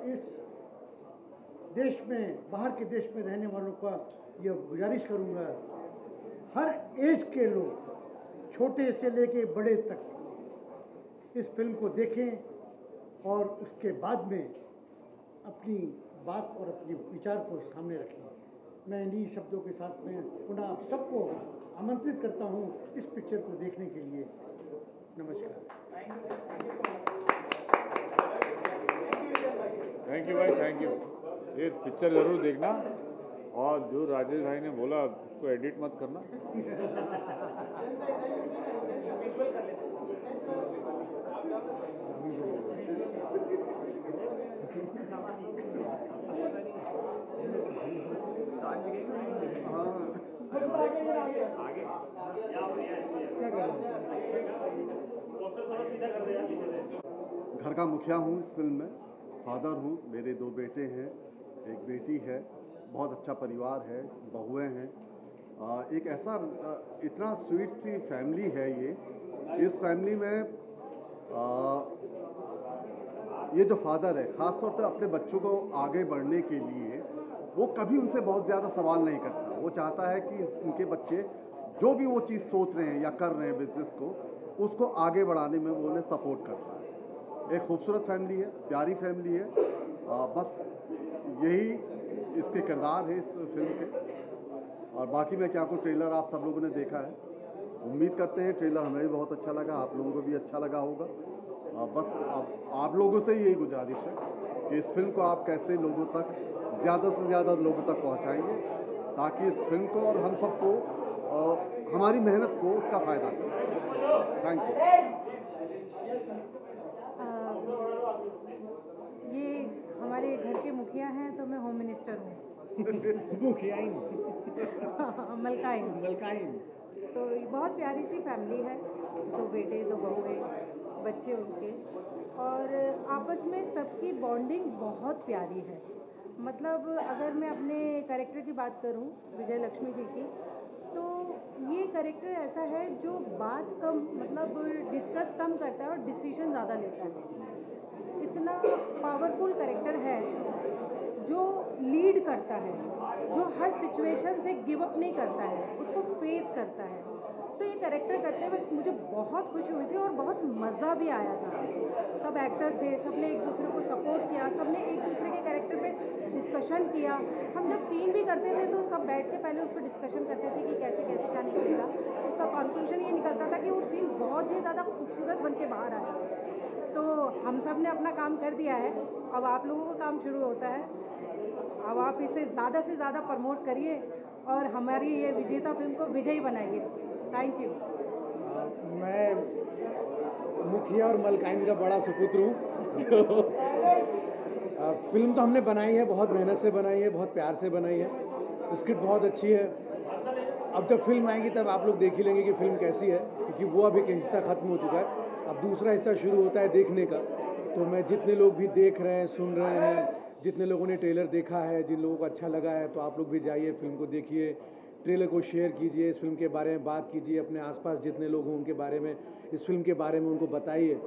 [SPEAKER 3] इस देश में, बाहर के देश में रहने वालों का यह गुजारिश करूँगा, हर एज के लोग छोटे से लेके बड़े तक इस फिल्म को देखें और उसके बाद में अपनी बात और अपने विचार को सामने रखें। मैं इन्हीं शब्दों के साथ में पुनः आप सबको आमंत्रित करता हूँ इस पिक्चर को देखने के लिए। नमस्कार।
[SPEAKER 1] थैंक यू भाई, थैंक यू। ये पिक्चर ज़रूर देखना, और जो राजेश भाई ने बोला उसको एडिट मत करना।
[SPEAKER 11] घर का मुखिया हूँ इस फिल्म में, फादर हूँ, मेरे 2 बेटे हैं, एक बेटी है, बहुत अच्छा परिवार है, बहुएं हैं। एक ऐसा इतना स्वीट सी फैमिली है ये। इस फैमिली में ये जो फादर है, ख़ास तौर पर अपने बच्चों को आगे बढ़ने के लिए वो कभी उनसे बहुत ज़्यादा सवाल नहीं करता। वो चाहता है कि उनके बच्चे जो भी वो चीज़ सोच रहे हैं या कर रहे हैं बिजनेस को, उसको आगे बढ़ाने में वो उन्हें सपोर्ट करता है। एक खूबसूरत फैमिली है, प्यारी फैमिली है। बस यही इसके किरदार है इस फिल्म के। और बाकी मैं क्या कहूँ, ट्रेलर आप सब लोगों ने देखा है, उम्मीद करते हैं ट्रेलर हमें भी बहुत अच्छा लगा, आप लोगों को भी अच्छा लगा होगा। बस आप लोगों से यही गुजारिश है कि इस फिल्म को आप कैसे लोगों तक, ज़्यादा से ज़्यादा लोगों तक पहुँचाएंगे, ताकि इस फिल्म को और हम सबको हमारी मेहनत को उसका फ़ायदा मिले। Thank you.
[SPEAKER 12] ये हमारे घर के मुखिया हैं, तो मैं होम मिनिस्टर हूँ।
[SPEAKER 10] मुखियाइन
[SPEAKER 12] मलकाइन। तो ये बहुत प्यारी सी फैमिली है, 2 बेटे 2 बहुएं, बच्चे उनके, और आपस में सबकी बॉन्डिंग बहुत प्यारी है। मतलब अगर मैं अपने कैरेक्टर की बात करूं, विजय लक्ष्मी जी की, तो ये कैरेक्टर ऐसा है जो बात कम, मतलब डिस्कस कम करता है और डिसीजन ज़्यादा लेता है। इतना पावरफुल कैरेक्टर है जो लीड करता है, जो हर सिचुएशन से गिव अप नहीं करता है, उसको फेस करता है। तो ये कैरेक्टर करते हुए मुझे बहुत खुशी हुई थी और बहुत मज़ा भी आया था। सब एक्टर्स थे, सब ने एक दूसरे को सपोर्ट किया, सब ने एक दूसरे के कैरेक्टर पे डिस्कशन किया। हम जब सीन भी करते थे तो सब बैठ के पहले उस पर डिस्कशन करते थे कि कैसे कैसे क्या निकलेगा। उसका कंक्लूजन ये निकलता था कि वो सीन बहुत ही ज़्यादा खूबसूरत बन के बाहर आया। तो हम सब ने अपना काम कर दिया है, अब आप लोगों का काम शुरू होता है। अब आप इसे ज़्यादा से ज़्यादा प्रमोट करिए और हमारी ये विजेता फिल्म को विजयी बनाइए। Thank you.
[SPEAKER 10] मैं मुखिया और मलकाइन का बड़ा सुपुत्र हूँ। फिल्म तो हमने बनाई है, बहुत मेहनत से बनाई है, बहुत प्यार से बनाई है, स्क्रिप्ट बहुत अच्छी है। अब जब फिल्म आएगी तब आप लोग देख ही लेंगे कि फिल्म कैसी है, क्योंकि वो अब एक हिस्सा ख़त्म हो चुका है, अब दूसरा हिस्सा शुरू होता है देखने का। तो मैं जितने लोग भी देख रहे हैं, सुन रहे हैं, जितने लोगों ने ट्रेलर देखा है, जिन लोगों को अच्छा लगा है, तो आप लोग भी जाइए, फिल्म को देखिए, ट्रेलर को शेयर कीजिए, इस फिल्म के बारे में बात कीजिए, अपने आसपास जितने लोग हों उनके बारे में, इस फिल्म के बारे में उनको बताइए।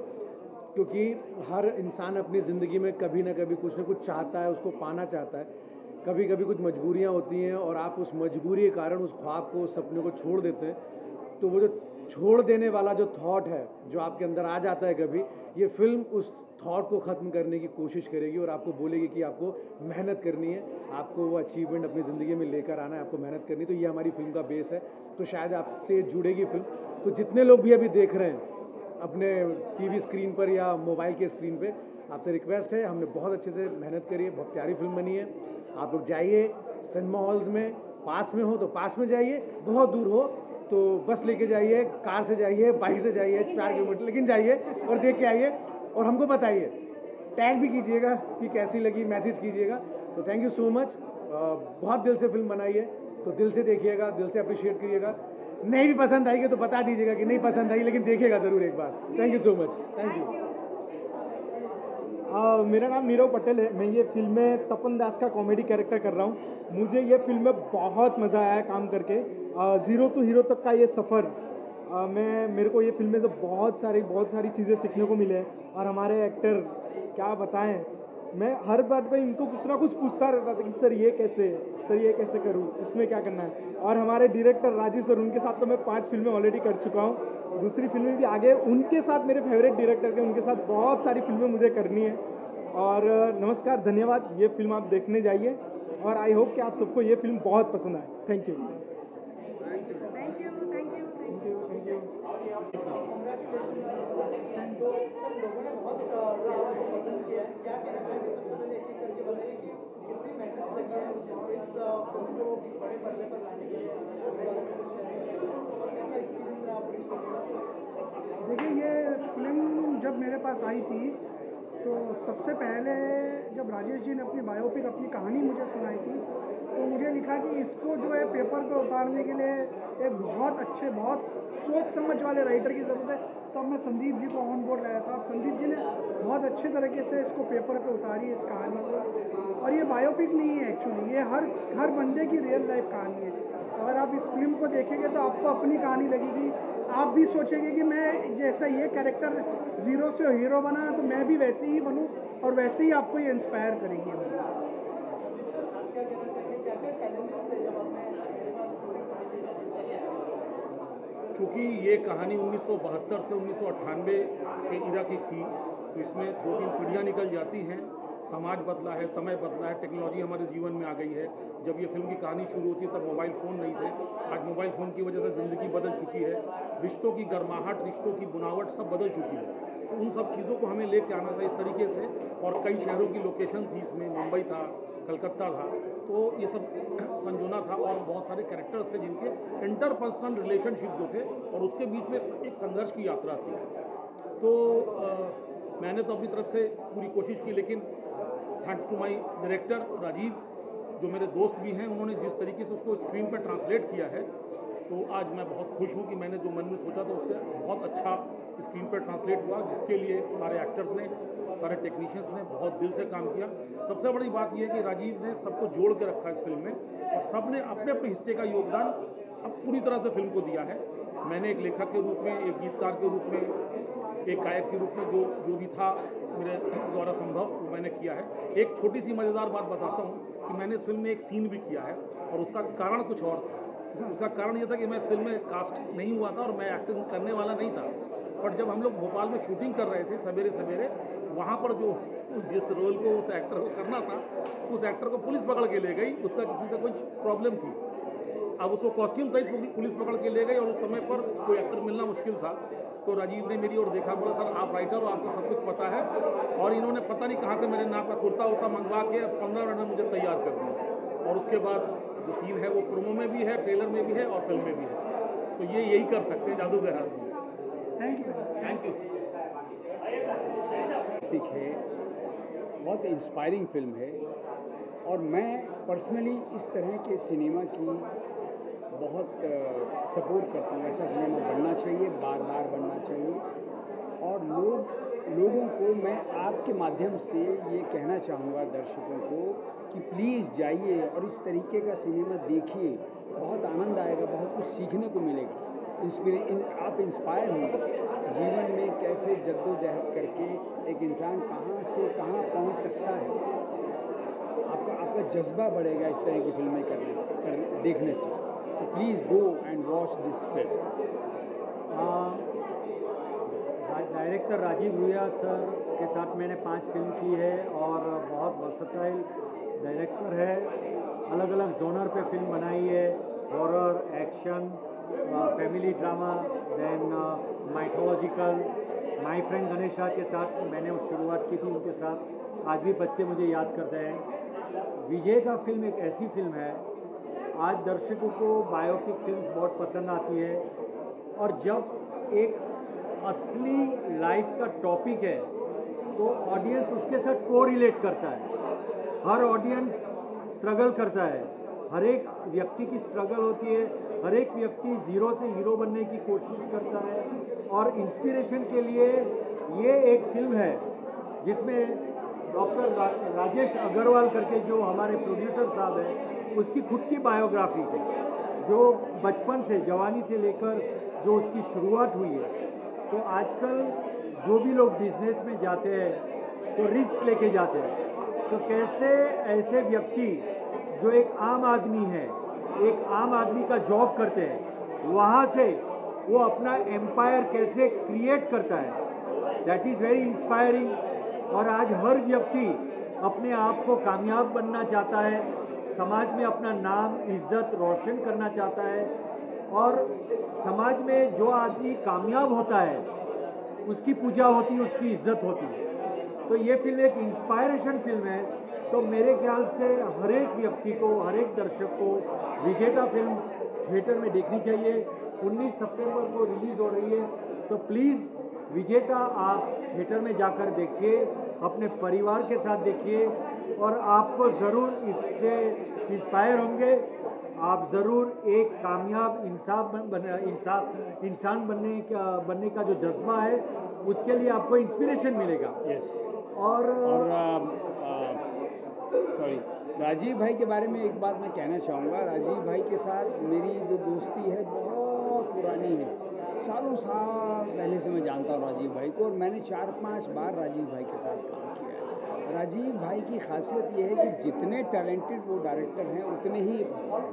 [SPEAKER 10] क्योंकि हर इंसान अपनी ज़िंदगी में कभी ना कभी कुछ ना कुछ चाहता है, उसको पाना चाहता है। कभी कभी कुछ मजबूरियाँ होती हैं और आप उस मजबूरी के कारण उस ख्वाब को, उस सपने को छोड़ देते हैं। तो वो जो छोड़ देने वाला जो थॉट है, जो आपके अंदर आ जाता है कभी, ये फिल्म उस थॉट को ख़त्म करने की कोशिश करेगी और आपको बोलेगी कि आपको मेहनत करनी है, आपको वो अचीवमेंट अपनी ज़िंदगी में लेकर आना है, आपको मेहनत करनी है। तो ये हमारी फिल्म का बेस है, तो शायद आपसे जुड़ेगी फिल्म। तो जितने लोग भी अभी देख रहे हैं अपने टीवी स्क्रीन पर या मोबाइल के स्क्रीन पे, आपसे रिक्वेस्ट है, हमने बहुत अच्छे से मेहनत करी है, बहुत प्यारी फिल्म बनी है। आप लोग जाइए सिनेमा हॉल्स में, पास में हो तो पास में जाइए, बहुत दूर हो तो बस लेके जाइए, कार से जाइए, बाइक से जाइए, 4 किलोमीटर, लेकिन जाइए और देख के आइए और हमको बताइए, टैग भी कीजिएगा कि कैसी लगी, मैसेज कीजिएगा। तो थैंक यू सो मच, बहुत दिल से फिल्म बनाई है,
[SPEAKER 13] तो दिल से देखिएगा, दिल से अप्रिशिएट करिएगा। नहीं भी पसंद आएगी तो बता दीजिएगा कि नहीं पसंद आई, लेकिन देखिएगा ज़रूर एक बार। Thank you so much. Thank you.
[SPEAKER 14] मेरा नाम नीरव पटेल है। मैं ये फिल्म में तपन दास का कॉमेडी कैरेक्टर कर रहा हूँ। मुझे ये फिल्म में बहुत मज़ा आया काम करके। ज़ीरो टू हीरो तक का ये सफ़र मेरे को ये फिल्म में से बहुत सारी चीज़ें सीखने को मिले। और हमारे एक्टर क्या बताएं, मैं हर बात पे इनको कुछ ना कुछ पूछता रहता था कि सर ये कैसे करूँ, इसमें क्या करना है। और हमारे डायरेक्टर राजीव सर, उनके साथ तो मैं 5 फिल्में ऑलरेडी कर चुका हूँ। दूसरी फिल्में भी आगे उनके साथ, मेरे फेवरेट डायरेक्टर के उनके साथ बहुत सारी फिल्में मुझे करनी है। और नमस्कार, धन्यवाद। ये फिल्म आप देखने जाइए और आई होप कि आप सबको ये फिल्म बहुत पसंद आए। Thank you.
[SPEAKER 15] देखिए, ये फिल्म जब मेरे पास आई थी तो सबसे पहले जब राजेश जी ने अपनी बायोपिक, अपनी कहानी मुझे सुनाई थी, तो मुझे लिखा कि इसको जो है पेपर पे उतारने के लिए एक बहुत अच्छे, बहुत सोच समझ वाले राइटर की ज़रूरत है। तब मैं संदीप जी को ऑन बोर्ड लाया था। संदीप जी ने बहुत अच्छे तरीके से इसको पेपर पे उतारी, इस कहानी को। और ये बायोपिक नहीं है एक्चुअली, ये हर बंदे की रियल लाइफ कहानी है। अगर आप इस फिल्म को देखेंगे तो आपको अपनी कहानी लगेगी। आप भी सोचेंगे कि मैं जैसा ये कैरेक्टर ज़ीरो से हीरो बना तो मैं भी वैसे ही बनूं, और वैसे ही आपको ये इंस्पायर करेगी।
[SPEAKER 16] चूँकि ये कहानी 1972 से 1998 के इरा की थी, तो इसमें 2-3 पीढ़ियाँ निकल जाती हैं। समाज बदला है, समय बदला है, टेक्नोलॉजी हमारे जीवन में आ गई है। जब ये फिल्म की कहानी शुरू होती है तब मोबाइल फ़ोन नहीं थे। आज मोबाइल फ़ोन की वजह से ज़िंदगी बदल चुकी है। रिश्तों की गर्माहट, रिश्तों की बुनावट सब बदल चुकी है। तो उन सब चीज़ों को हमें लेके आना था इस तरीके से। और कई शहरों की लोकेशन थी इसमें, मुंबई था, कलकत्ता था, तो ये सब संजोना था। और बहुत सारे कैरेक्टर्स थे जिनके इंटरपर्सनल रिलेशनशिप जो थे और उसके बीच में एक संघर्ष की यात्रा थी। तो मैंने तो अपनी तरफ से पूरी कोशिश की, लेकिन thanks to my director Rajeev, जो मेरे दोस्त भी हैं, उन्होंने जिस तरीके से उसको स्क्रीन पर ट्रांसलेट किया है, तो आज मैं बहुत खुश हूँ कि मैंने जो मन में सोचा था उससे बहुत अच्छा स्क्रीन पर ट्रांसलेट हुआ, जिसके लिए सारे एक्टर्स ने, सारे टेक्नीशियंस ने बहुत दिल से काम किया। सबसे बड़ी बात यह है कि राजीव ने सबको जोड़ के रखा इस फिल्म में, और सब ने अपने अपने हिस्से का योगदान अब पूरी तरह से फिल्म को दिया है। मैंने एक लेखक के रूप में, एक गीतकार के रूप में, एक गायक के रूप में जो भी था मेरे द्वारा संभव वो मैंने किया है। एक छोटी सी मज़ेदार बात बताता हूँ कि मैंने इस फिल्म में एक सीन भी किया है, और उसका कारण कुछ और था। उसका कारण ये था कि मैं इस फिल्म में कास्ट नहीं हुआ था और मैं एक्टिंग करने वाला नहीं था। पर जब हम लोग भोपाल में शूटिंग कर रहे थे सवेरे सवेरे, वहाँ पर जो जिस रोल को उस एक्टर को करना था, उस एक्टर को पुलिस पकड़ के ले गई। उसका किसी से कुछ प्रॉब्लम थी। अब उसको कॉस्ट्यूम सहित पुलिस पकड़ के ले गई, और उस समय पर कोई एक्टर मिलना मुश्किल था। तो राजीव ने मेरी ओर देखा, बोला सर आप राइटर हो, आपको सब कुछ पता है। और इन्होंने पता नहीं कहाँ से मेरे नाम का कुर्ता उर्ता मंगवा के 15 मिनट में मुझे तैयार कर दिया। और उसके बाद जो सीन है वो प्रोमो में भी है, ट्रेलर में भी है और फिल्म में भी है। तो ये यही कर सकते हैं जादूगर आदमी।
[SPEAKER 15] Thank you.
[SPEAKER 17] पिक है, बहुत इंस्पायरिंग फिल्म है, और मैं पर्सनली इस तरह के सिनेमा की बहुत सपोर्ट करता हूँ। ऐसा सिनेमा बनना चाहिए, बार बार बनना चाहिए। और लोगों को मैं आपके माध्यम से ये कहना चाहूँगा, दर्शकों को, कि प्लीज़ जाइए और इस तरीके का सिनेमा देखिए। बहुत आनंद आएगा, बहुत कुछ सीखने को मिलेगा। आप इंस्पायर होंगे जीवन में, कैसे जद्दोजहद करके एक इंसान कहाँ से कहाँ पहुँच सकता है। आपका जज्बा बढ़ेगा इस तरह की फिल्में देखने से। तो please go and watch this film.
[SPEAKER 10] Director Rajeev Ruia sir के साथ मैंने 5 फिल्म की है, और बहुत वर्सटाइल डायरेक्टर है। अलग अलग जोनर पे फिल्म बनाई है, horror, action, family drama, then mythological. My friend Ganesha के साथ मैंने उस शुरुआत की थी उनके साथ, आज भी बच्चे मुझे याद करते हैं। विजय का फिल्म एक ऐसी फिल्म है, आज दर्शकों को बायोपिक फिल्म्स बहुत पसंद आती है, और जब एक असली लाइफ का टॉपिक है तो ऑडियंस उसके साथ को रिलेट करता है। हर ऑडियंस स्ट्रगल करता है,
[SPEAKER 18] हर एक व्यक्ति की स्ट्रगल होती है, हर एक व्यक्ति ज़ीरो से हीरो बनने की कोशिश करता है। और इंस्पिरेशन के लिए ये एक फिल्म है जिसमें डॉक्टर राजेश अग्रवाल करके जो हमारे प्रोड्यूसर साहब हैं, उसकी खुद की बायोग्राफी है, जो बचपन से जवानी से लेकर जो उसकी शुरुआत हुई है। तो आजकल जो भी लोग बिजनेस में जाते हैं तो रिस्क लेके जाते हैं, तो कैसे ऐसे व्यक्ति जो एक आम आदमी है, एक आम आदमी का जॉब करते हैं, वहाँ से वो अपना एम्पायर कैसे क्रिएट करता है, दैट इज़ वेरी इंस्पायरिंग। और आज हर व्यक्ति अपने आप को कामयाब बनना चाहता है, समाज में अपना नाम इज्जत रोशन करना चाहता है, और समाज में जो आदमी कामयाब होता है उसकी पूजा होती है, उसकी इज्जत होती है। तो ये फिल्म एक इंस्पायरेशन फिल्म है। तो मेरे ख्याल से हर एक व्यक्ति को, हर एक दर्शक को विजेता फिल्म थिएटर में देखनी चाहिए। 19 सितंबर को रिलीज़ हो रही है, तो प्लीज़ विजेता आप थिएटर में जाकर देखिए, अपने परिवार के साथ देखिए, और आपको ज़रूर इससे इंस्पायर होंगे। आप ज़रूर एक कामयाब इंसान बनने का जो जज्बा है, उसके लिए आपको इंस्पिरेशन मिलेगा।
[SPEAKER 17] यस।
[SPEAKER 18] और
[SPEAKER 17] सॉरी, राजीव भाई के बारे में एक बात मैं कहना चाहूँगा। राजीव भाई के साथ मेरी जो दोस्ती है बहुत पुरानी है, सालों साल पहले से मैं जानता हूँ राजीव भाई को, और मैंने 4-5 बार राजीव भाई के साथ काम किया है। राजीव भाई की खासियत ये है कि जितने टैलेंटेड वो डायरेक्टर हैं, उतने ही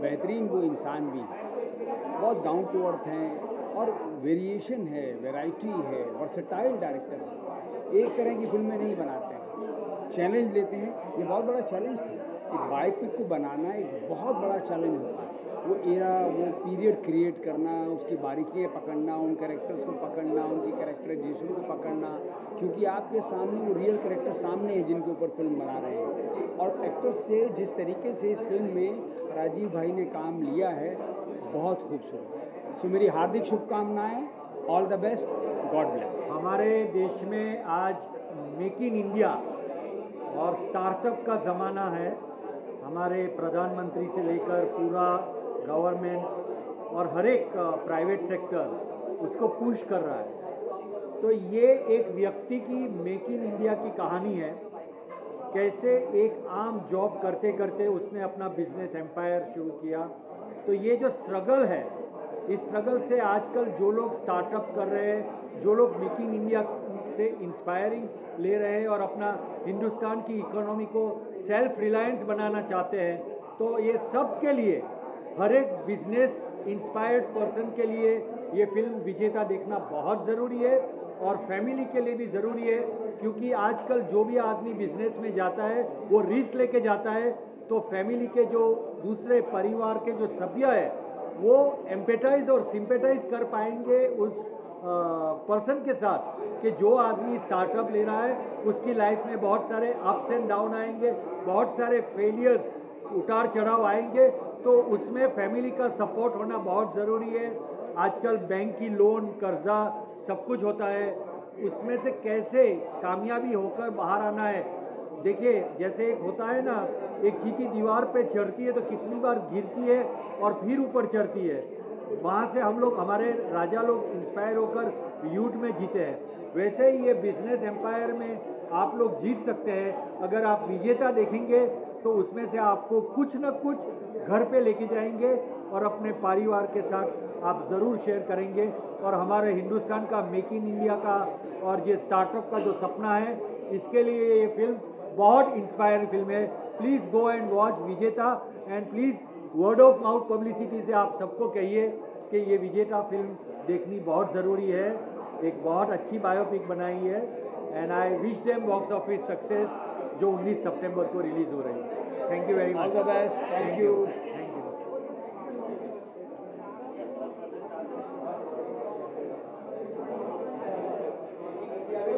[SPEAKER 17] बेहतरीन वो इंसान भी हैं। बहुत डाउन टू अर्थ हैं, और वेरिएशन है, वैरायटी है, वर्सेटाइल डायरेक्टर है। एक तरह की फिल्में नहीं बनाते हैं, चैलेंज लेते हैं। ये बहुत बड़ा चैलेंज था, एक बायोपिक को बनाना एक बहुत बड़ा चैलेंज होता है। वो एरा, वो पीरियड क्रिएट करना, उसकी बारीकियाँ पकड़ना, उन कैरेक्टर्स को पकड़ना, उनकी कैरेक्टराइजेशन को पकड़ना, क्योंकि आपके सामने वो रियल कैरेक्टर सामने हैं जिनके ऊपर फिल्म बना रहे हैं। और एक्टर्स से जिस तरीके से इस फिल्म में राजीव भाई ने काम लिया है, बहुत खूबसूरत। सो मेरी हार्दिक शुभकामनाएँ, all the best, God bless.
[SPEAKER 18] हमारे देश में आज मेक इन इंडिया और स्टार्टअप का ज़माना है। हमारे प्रधानमंत्री से लेकर पूरा गवर्नमेंट और हर एक प्राइवेट सेक्टर उसको पुश कर रहा है। तो ये एक व्यक्ति की मेक इन इंडिया की कहानी है, कैसे एक आम जॉब करते करते उसने अपना बिजनेस एम्पायर शुरू किया। तो ये जो स्ट्रगल है, इस स्ट्रगल से आजकल जो लोग स्टार्टअप कर रहे हैं, जो लोग मेक इन इंडिया से इंस्पायरिंग ले रहे हैं और अपना हिंदुस्तान की इकोनॉमी को सेल्फ रिलायंस बनाना चाहते हैं, तो ये सब के लिए, हर एक बिजनेस इंस्पायर्ड पर्सन के लिए ये फिल्म विजेता देखना बहुत ज़रूरी है, और फैमिली के लिए भी ज़रूरी है। क्योंकि आजकल जो भी आदमी बिजनेस में जाता है वो रिस्क लेके जाता है, तो फैमिली के जो दूसरे परिवार के जो सभ्य है वो एम्पेटाइज और सिंपेटाइज कर पाएंगे उस पर्सन के साथ कि जो आदमी स्टार्टअप ले रहा है, उसकी लाइफ में बहुत सारे अप्स एंड डाउन आएंगे, बहुत सारे फेलियर्स, उतार चढ़ाव आएंगे, तो उसमें फैमिली का सपोर्ट होना बहुत ज़रूरी है। आजकल बैंक की लोन, कर्जा सब कुछ होता है, उसमें से कैसे कामयाबी होकर बाहर आना है। देखिए, जैसे एक होता है ना, एक चींटी दीवार पे चढ़ती है तो कितनी बार गिरती है और फिर ऊपर चढ़ती है। वहाँ से हम लोग, हमारे राजा लोग इंस्पायर होकर युद्ध में जीते हैं। वैसे ही ये बिजनेस एम्पायर में आप लोग जीत सकते हैं। अगर आप विजेता देखेंगे तो उसमें से आपको कुछ न कुछ घर पे लेके जाएंगे और अपने परिवार के साथ आप ज़रूर शेयर करेंगे। और हमारे हिंदुस्तान का मेक इन इंडिया का और ये स्टार्टअप का जो सपना है, इसके लिए ये फिल्म बहुत इंस्पायरिंग फिल्म है। प्लीज़ गो एंड वॉच विजेता, and please word of mouth publicity से आप सबको कहिए कि ये विजेता फिल्म देखनी बहुत ज़रूरी है। एक बहुत अच्छी बायोपिक बनाई है, and I wish them box office success, जो 19 सितंबर को रिलीज़ हो रही है। Thank you very much.
[SPEAKER 17] All the best. Thank you.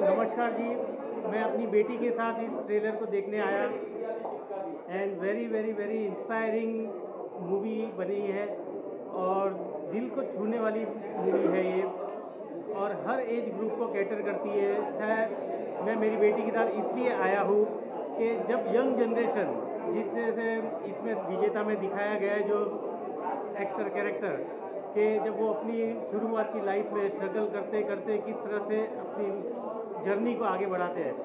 [SPEAKER 19] नमस्कार जी, मैं अपनी बेटी के साथ इस ट्रेलर को देखने आया, and very very very inspiring movie बनी है और दिल को छूने वाली मूवी है ये, और हर एज ग्रुप को कैटर करती है। शायद मैं मेरी बेटी के साथ इसलिए आया हूँ कि जब यंग जनरेशन जिस तरह से इसमें विजेता में दिखाया गया है जो एक्टर कैरेक्टर कि जब वो अपनी शुरुआत की लाइफ में स्ट्रगल करते करते किस तरह से अपनी जर्नी को आगे बढ़ाते हैं,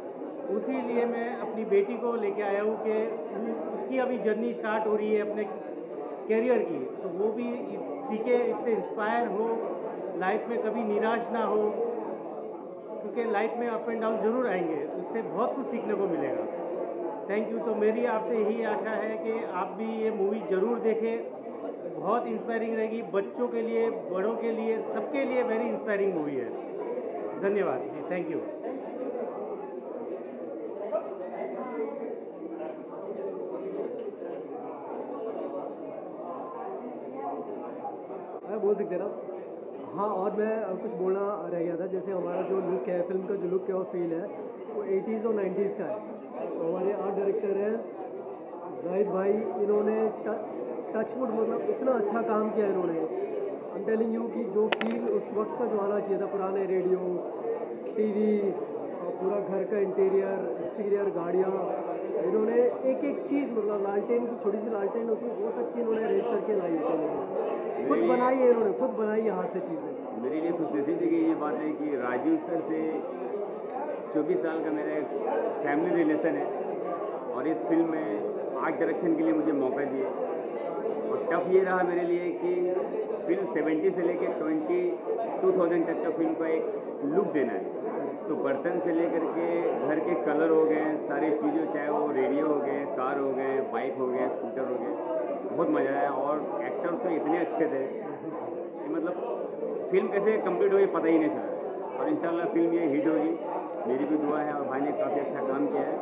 [SPEAKER 19] उसी लिए मैं अपनी बेटी को लेके आया हूँ कि उसकी अभी जर्नी स्टार्ट हो रही है अपने कैरियर की, तो वो भी सीखे, इससे इंस्पायर हो, लाइफ में कभी निराश ना हो, क्योंकि लाइफ में अप एंड डाउन ज़रूर आएंगे, उससे बहुत कुछ सीखने को मिलेगा। Thank you. तो मेरी आपसे यही आशा है कि आप भी ये मूवी ज़रूर देखें, बहुत इंस्पायरिंग रहेगी, बच्चों के लिए, बड़ों के लिए, सबके लिए वेरी इंस्पायरिंग मूवी है। धन्यवाद जी, थैंक यू।
[SPEAKER 8] बोल सकते ना। हाँ, और मैं कुछ बोलना रह गया था, जैसे हमारा जो लुक है, फिल्म का जो लुक है और फील है वो 80s और 90s का है। तो हमारे आर्ट डायरेक्टर हैं जाहिद भाई, इन्होंने टचवुड मतलब इतना अच्छा काम किया इन्होंने। आई एम टेलिंग यू कि जो फील उस वक्त का जो आना चाहिए था, पुराने रेडियो, टीवी, पूरा घर का इंटीरियर, एक्सटीरियर, गाड़ियाँ, इन्होंने एक एक चीज़ मतलब लालटेन की छोटी सी लालटेन होती है वो तक की इन्होंने अरेंज करके लाई है, खुद बनाई है इन्होंने, खुद बनाई है हाथ से चीज़ें।
[SPEAKER 1] मेरे लिए खुशनसीबी की ये बात है कि राजीव सर से 24 साल का मेरा एक फैमिली रिलेशन है और इस फिल्म में आर्ट डायरेक्शन के लिए मुझे मौका दिए। और टफ ये रहा मेरे लिए कि फिल्म 70 से लेकर 2000 तक का फिल्म का एक लुक देना है। तो बर्तन से लेकर के घर के कलर हो गए, सारी चीज़ों, चाहे वो रेडियो हो गए, कार हो गए, बाइक हो गए, स्कूटर हो गए, बहुत मज़ा आया। और एक्टर तो इतने अच्छे थे कि मतलब फिल्म कैसे कंप्लीट हुई पता ही नहीं चला। और इंशाल्लाह फिल्म ये हिट होगी, मेरी भी दुआ है। और भाई ने काफ़ी अच्छा काम किया है।